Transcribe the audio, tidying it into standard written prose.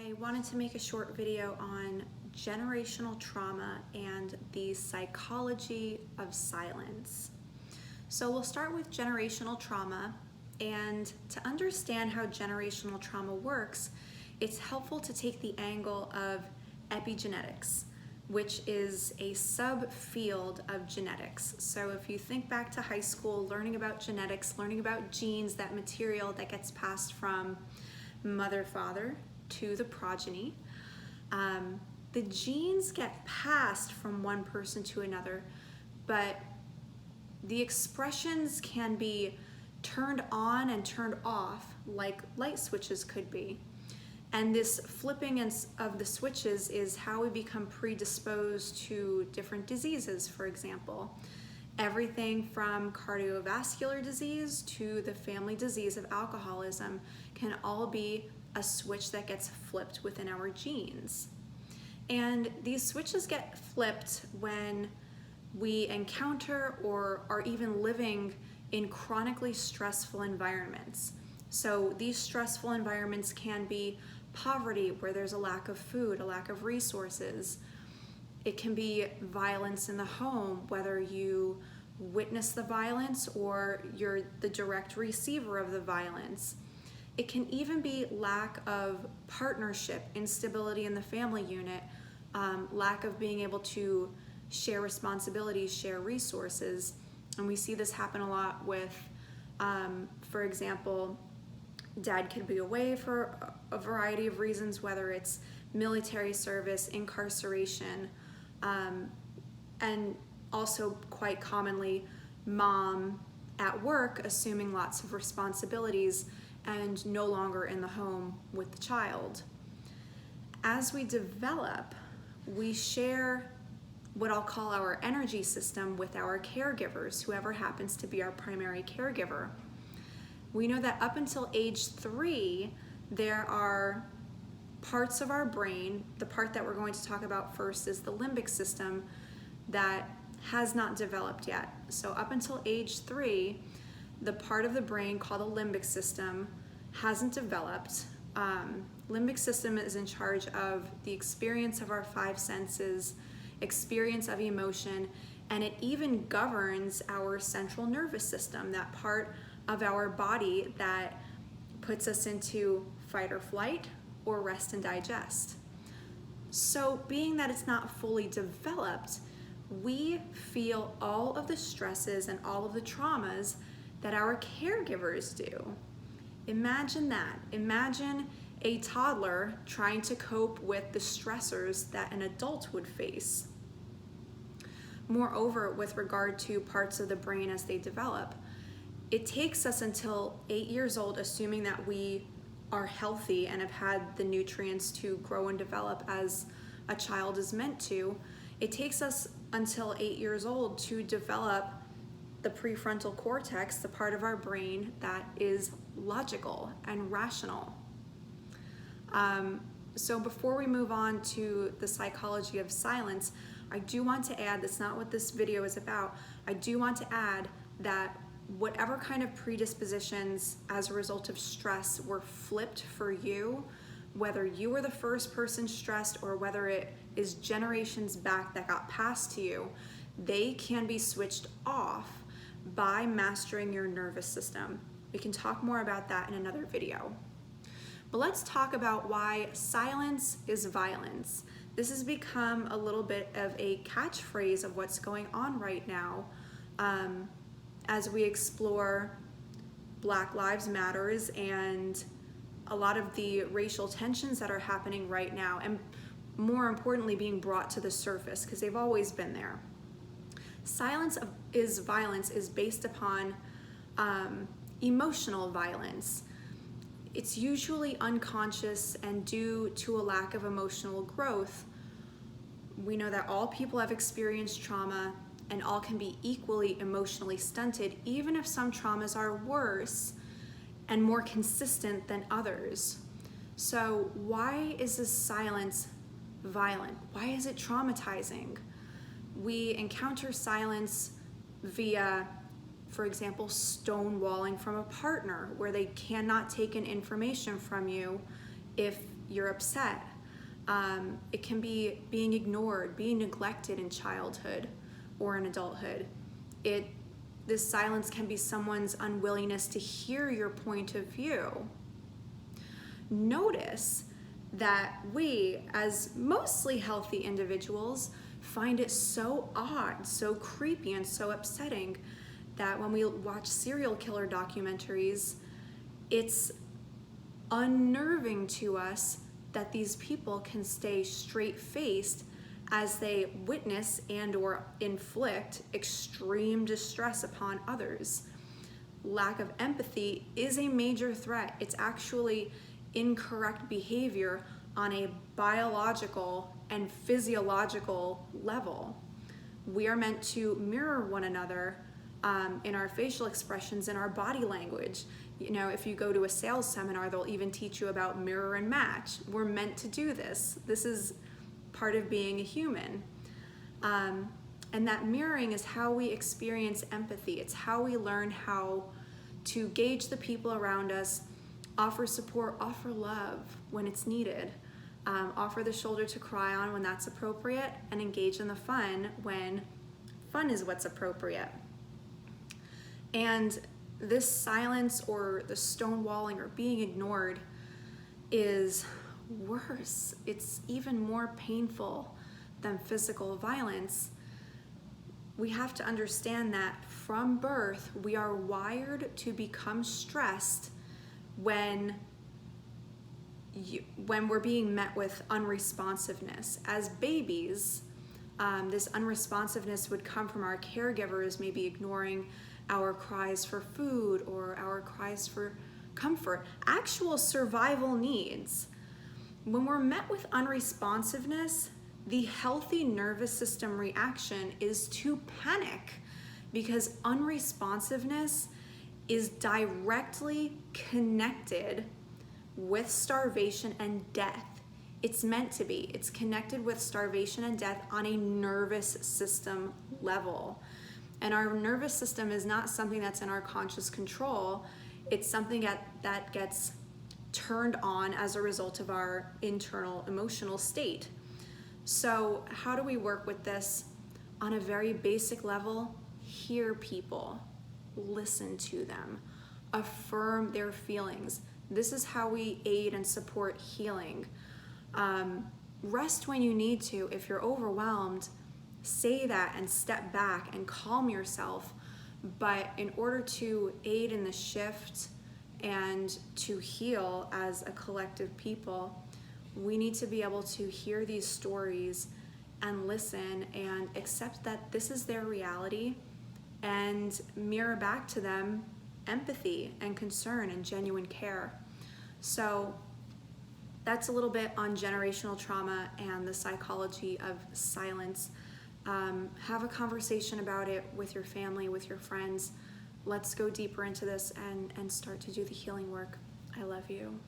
I wanted to make a short video on generational trauma and the psychology of silence. So we'll start with generational trauma, and to understand how generational trauma works, it's helpful to take the angle of epigenetics, which is a subfield of genetics. So if you think back to high school, learning about genetics, learning about genes, that material that gets passed from mother, father to the progeny, the genes get passed from one person to another, but the expressions can be turned on and turned off like light switches could be. And this flipping of the switches is how we become predisposed to different diseases, for example. Everything from cardiovascular disease to the family disease of alcoholism can all be a switch that gets flipped within our genes. And these switches get flipped when we encounter or are even living in chronically stressful environments. So these stressful environments can be poverty, where there's a lack of food, a lack of resources. It can be violence in the home, whether you witness the violence or you're the direct receiver of the violence. It can even be lack of partnership, instability in the family unit, lack of being able to share responsibilities, share resources. And we see this happen a lot with, for example, dad could be away for a variety of reasons, whether it's military service, incarceration, and also quite commonly mom at work assuming lots of responsibilities and no longer in the home with the child. As we develop, we share what I'll call our energy system with our caregivers, whoever happens to be our primary caregiver. We know that up until age 3, there are parts of our brain, the part that we're going to talk about first is the limbic system, that has not developed yet. So up until age 3, the part of the brain called the limbic system hasn't developed. Limbic system is in charge of the experience of our 5 senses, experience of emotion, and it even governs our central nervous system, that part of our body that puts us into fight or flight or rest and digest. So being that it's not fully developed, we feel all of the stresses and all of the traumas that our caregivers do. Imagine that. Imagine a toddler trying to cope with the stressors that an adult would face. Moreover, with regard to parts of the brain as they develop, it takes us until 8 years old, assuming that we are healthy and have had the nutrients to grow and develop as a child is meant to. It takes us until 8 years old to develop the prefrontal cortex, the part of our brain that is logical and rational. So before we move on to the psychology of silence, I do want to add, that's not what this video is about, I do want to add that whatever kind of predispositions as a result of stress were flipped for you, whether you were the first person stressed or whether it is generations back that got passed to you, they can be switched off by mastering your nervous system. We can talk more about that in another video. But let's talk about why silence is violence. This has become a little bit of a catchphrase of what's going on right now as we explore Black Lives Matters and a lot of the racial tensions that are happening right now, and more importantly being brought to the surface because they've always been there. Silence is violence is based upon emotional violence. It's usually unconscious and due to a lack of emotional growth. We know that all people have experienced trauma and all can be equally emotionally stunted, even if some traumas are worse and more consistent than others. So why is this silence violent? Why is it traumatizing? We encounter silence via, for example, stonewalling from a partner, where they cannot take in information from you if you're upset. It can be being ignored, being neglected in childhood or in adulthood. This silence can be someone's unwillingness to hear your point of view. Notice that we, as mostly healthy individuals, find it so odd, so creepy, and so upsetting that when we watch serial killer documentaries, it's unnerving to us that these people can stay straight-faced as they witness and or inflict extreme distress upon others. Lack of empathy is a major threat. It's actually incorrect behavior on a biological and physiological level. We are meant to mirror one another in our facial expressions and our body language. You know, if you go to a sales seminar, they'll even teach you about mirror and match. We're meant to do this. This is part of being a human. And that mirroring is how we experience empathy. It's how we learn how to gauge the people around us, offer support, offer love when it's needed, offer the shoulder to cry on when that's appropriate, and engage in the fun when fun is what's appropriate. And this silence or the stonewalling or being ignored is worse. It's even more painful than physical violence. We have to understand that from birth, we are wired to become stressed when we're being met with unresponsiveness. As babies, this unresponsiveness would come from our caregivers maybe ignoring our cries for food or our cries for comfort, actual survival needs. When we're met with unresponsiveness, the healthy nervous system reaction is to panic, because unresponsiveness is directly connected with starvation and death. It's meant to be. It's connected with starvation and death on a nervous system level. And our nervous system is not something that's in our conscious control. It's something that gets turned on as a result of our internal emotional state. So how do we work with this? On a very basic level, hear people, listen to them, affirm their feelings. This is how we aid and support healing. Rest when you need to. If you're overwhelmed, say that and step back and calm yourself. But in order to aid in the shift and to heal as a collective people, we need to be able to hear these stories and listen and accept that this is their reality and mirror back to them empathy and concern and genuine care. So that's a little bit on generational trauma and the psychology of silence. Have a conversation about it with your family, with your friends. Let's go deeper into this and start to do the healing work. I love you.